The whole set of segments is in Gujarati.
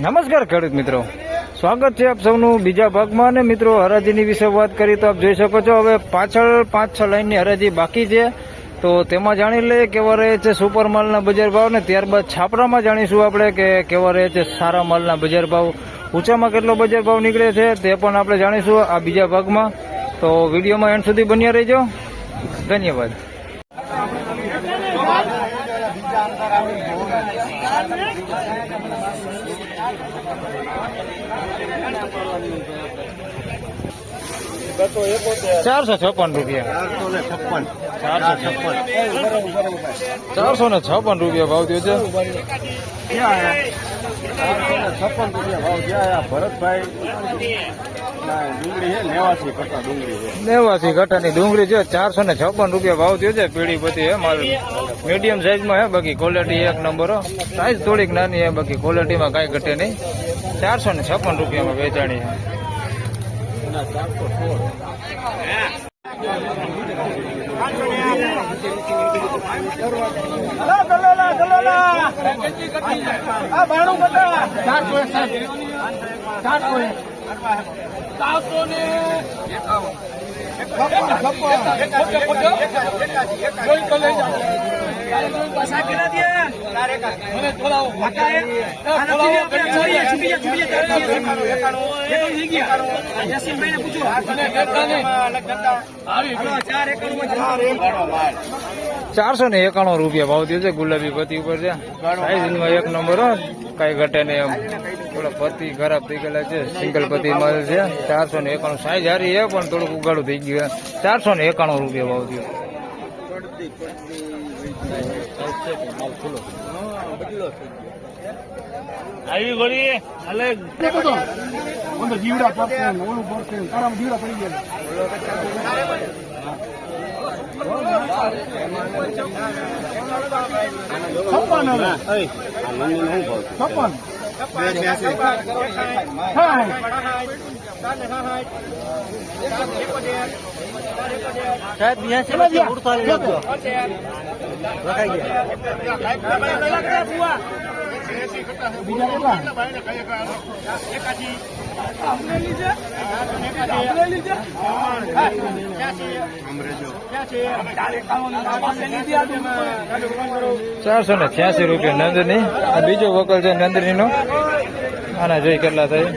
નમસ્કાર ખેડૂત મિત્રો, સ્વાગત છે આપ સૌનું બીજા ભાગમાં. અને મિત્રો, હરાજીની વિશે વાત કરી તો આપ જોઈ શકો છો હવે પાછળ 5-6 લાઈનની હરાજી બાકી છે. તો તેમાં જાણી લઈએ કેવા રહે છે સુપર માલના બજાર ભાવ, ને ત્યારબાદ છાપરામાં જાણીશું આપણે કે કેવા રહે છે સારા માલના બજાર ભાવ, ઊંચામાં કેટલો બજાર ભાવ નીકળે છે તે પણ આપણે જાણીશું આ બીજા ભાગમાં. તો વિડીયોમાં એન્ડ સુધી બન્યા રહેજો. ધન્યવાદ. ₹456 ₹456 ભાવ થયો છે. ભરતભાઈ ડુંગળી છે, 89 કટ્ટાની ડુંગળી છે. ₹456 ભાવ થયો છે. પીળી બધી હે માલ, મીડિયમ સાઈઝમાં હે, બાકી ક્વોલિટી એક નંબર. સાઈઝ થોડીક નાની હે, બાકી ક્વોલિટીમાં કાંઈ ઘટે નહીં. ₹456 વેચાણી છે. ₹491 ભાવ થયો છે. ગુલાબી પતિ ઉપર છે, સાઈઝમાં એક નંબર, કઈ ઘટે નહીં. એમ થોડા પતિ ખરાબ થઈ ગયેલા છે, સિંગલ પતિ માલ છે. 491 સાઈઝ હારી છે, પણ થોડુંક ઉગાડું થઈ ગયું. ₹491 ભાવ થયો. આવી ગોળી હાલે જીવડા પડશે, ઓલું પડશે, તારામાં જીવડા પડી ગયા. ₹486 નંદની. આ બીજો વકલ છે નંદની નો. આના જોઈ કેટલા થાય.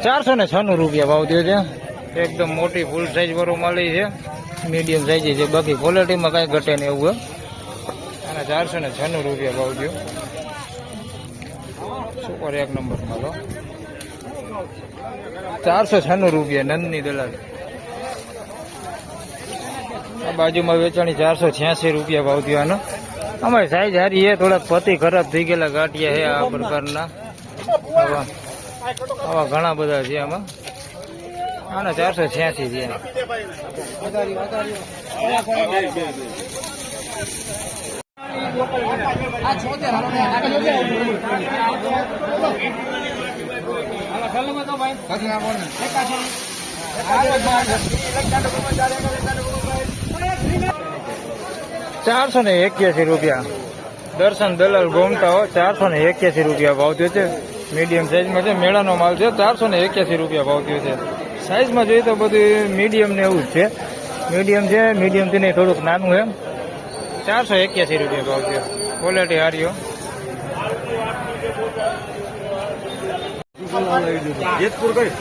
₹496 ભાવ થયો છે. એકદમ મોટી ફૂલ સાઈઝ વાળો માલી છે, મીડિયમ સાઈઝ છે, બાકી ક્વોલિટીમાં કઈ ઘટે નહીં એવું. અને ₹496 ભાવ થયો. સુપર એક નંબર માલો. ₹496 નંદની દલાલ. આ બાજુમાં વેચાણી ₹486 ભાવ થયો આનો. અમારી સાઈઝ હારી છે, થોડાક પતિ ખરાબ થઈ ગયેલા ગાંઠિયા છે આ પ્રકારના. આવા ઘણા બધા છે આમાં. આના 486 છે. ₹481 દર્શન દલાલ ગોમતા હો. ₹481 ભાવ થયો છે. મીડિયમ સાઈઝમાં છે, મેળાનો માલ છે. ₹481 ભાવ થયો છે. સાઈઝમાં જોઈએ તો બધું મીડિયમ ને એવું જ છે. મીડિયમ છે, મીડિયમ થી નહીં થોડુંક નાનું છે. ₹481 ભાવ થયો. ક્વોલિટી હારી. જેતપુર કઈ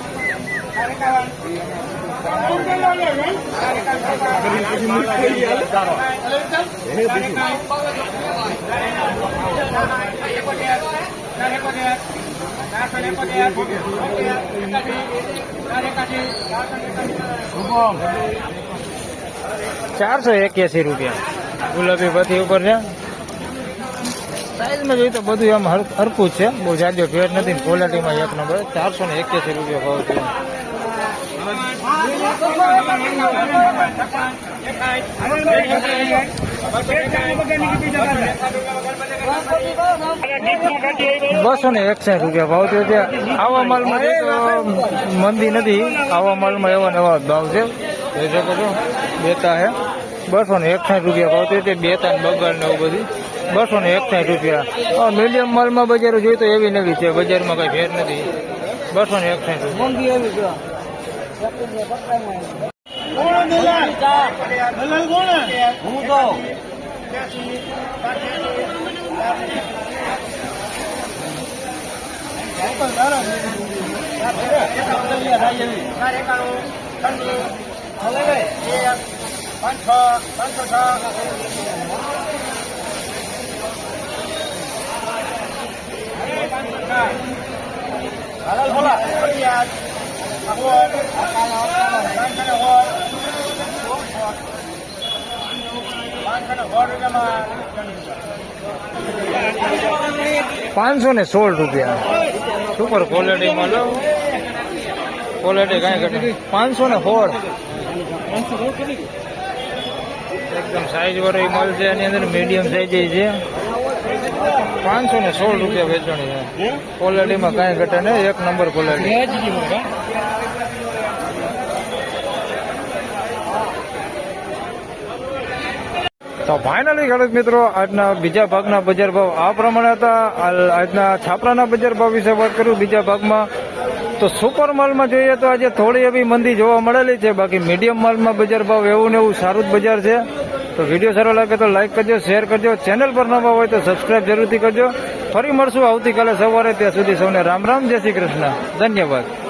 ₹481 ગુલાબી પતિ ઉપર છે. સાઈઝમાં જોઈએ તો બધું આમ હરખું જ છે, બહુ જાજો ફેર નથી, ક્વોલિટીમાં એક નંબર. 481 રૂપિયા ભાવ છે. બસો ને 61 રૂપિયા ભાવ થયો છે. આવા માલમાં જોઈએ તો મંદી નથી, આવા માલમાં એવા નવા ભાવ છે. જોઈ શકો છો બેતા હે 261 રૂપિયા ભાવ થયો છે. બેતા ને બગાડ ને એવું બધું 261 રૂપિયા. મીડિયમ માલમાં બજારો જોઈએ તો એવી નવી છે, બજારમાં કઈ ફેર નથી. 261 રૂપિયા. ₹516 સુપર ક્વોલિટીમાં લો, ક્વોલિટી કાંઈ ઘટે. 516 એકદમ સાઈઝ વાળો માલ છે, એની અંદર મીડિયમ સાઈઝ છે. 516 રૂપિયા વેચવાની છે. ક્વોલિટીમાં કાંઈ ઘટે ને, એક નંબર ક્વોલિટી. તો ફાઇનલી ખેડૂત મિત્રો, આજના બીજા ભાગના બજાર ભાવ આ પ્રમાણે હતા. આજના છાપરાના બજાર ભાવ વિશે વાત કરું બીજા ભાગમાં, તો સુપર માલમાં જોઈએ તો આજે થોડી એવી મંદી જોવા મળેલી છે. બાકી મીડિયમ માલમાં બજાર ભાવ એવું ને એવું સારું જ બજાર છે. તો વિડીયો સારો લાગે તો લાઈક કરજો, શેર કરજો, ચેનલ પર નવા હોય તો સબસ્ક્રાઇબ જરૂરથી કરજો. ફરી મળશું આવતીકાલે સવારે. ત્યાં સુધી સૌને રામ રામ, જય શ્રી કૃષ્ણ, ધન્યવાદ.